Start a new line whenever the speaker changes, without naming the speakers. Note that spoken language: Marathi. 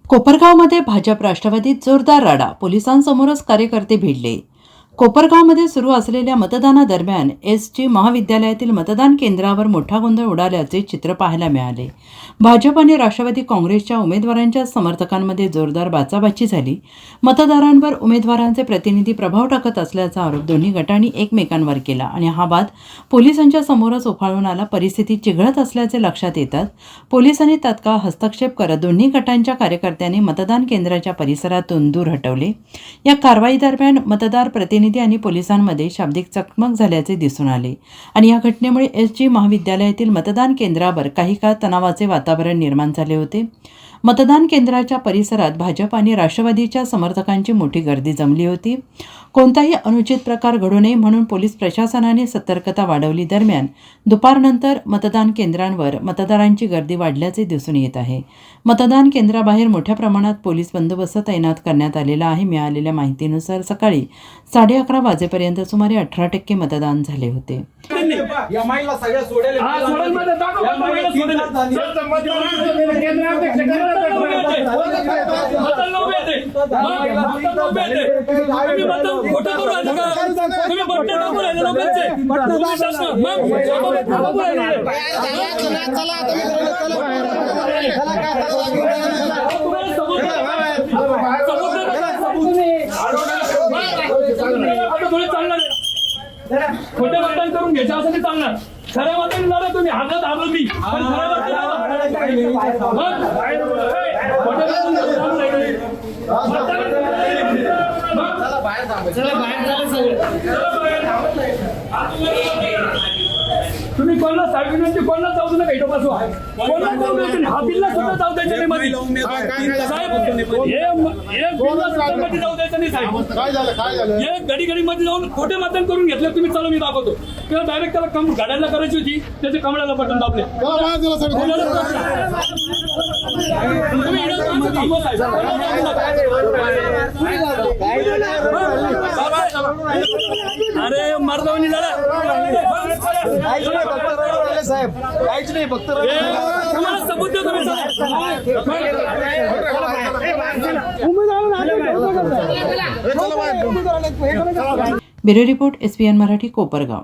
कोपरगावमध्ये भाजप राष्ट्रवादीत जोरदार राडा, पोलिसांसमोरच कार्यकर्ते भिडले। कोपरगावमध्ये सुरू असलेल्या मतदानादरम्यान एसटी महाविद्यालयातील मतदान केंद्रावर मोठा गोंधळ उडाल्याचे चित्र पाहायला मिळाले। भाजप आणि राष्ट्रवादी काँग्रेसच्या उमेदवारांच्या समर्थकांमध्ये जोरदार बाचाबाची झाली। मतदारांवर उमेदवारांचे प्रतिनिधी प्रभाव टाकत असल्याचा आरोप दोन्ही गटांनी एकमेकांवर केला आणि हा वाद पोलिसांच्या समोरच उफाळून आला। परिस्थिती चिघळत असल्याचे लक्षात येतात पोलिसांनी तात्काळ हस्तक्षेप करत दोन्ही गटांच्या कार्यकर्त्यांनी मतदान केंद्राच्या परिसरातून दूर हटवले। या कारवाई दरम्यान मतदार प्रतिनिधी आणि पोलिसांमध्ये शाब्दिक चकमक झाल्याचे दिसून आले आणि या घटनेमुळे एसटी महाविद्यालयातील मतदान केंद्रावर काही काळ तणावाचे वातावरण निर्माण झाले होते। मतदान केंद्राच्या परिसरात भाजप आणि राष्ट्रवादीच्या समर्थकांची मोठी गर्दी जमली होती। कोणताही अनुचित प्रकार घडू नये म्हणून पोलीस प्रशासनाने सतर्कता वाढवली। दरम्यान दुपारनंतर मतदान केंद्रांवर मतदारांची गर्दी वाढल्याचे दिसून येत आहे। मतदान केंद्राबाहेर मोठ्या प्रमाणात पोलीस बंदोबस्त तैनात करण्यात आलेला आहे। मिळालेल्या माहितीनुसार सकाळी 11:30 वाजेपर्यंत सुमारे 18% मतदान झाले होते।
खोटे मतदान करून घ्यायचं असं ते चालणार। खऱ्या मतदान झालं तुम्ही हातात आलो मी तुम्ही कोणाला साहेबांची कोणाला जाऊ नका इथं बसवा, कोणाला जाऊ द्यायचं नाही, हा बिल्ला सुद्धा जाऊ द्यायचं नाही मध्ये साहेब, मध्ये जाऊ द्यायचं नाही साहेब। हे घडी घडी मध्ये जाऊन खोटे मतदान करून घेतलं तुम्ही, चला मी दाखवतो किंवा डायरेक्ट त्याला गाड्याला करायची होती, त्याच्या कमळाला बटन दाबले। अरे मर्दावणी झाला
साहेब, काहीच नाही, फक्त
सबूत देतो
bureau report SPN Marathi, Kopargaon.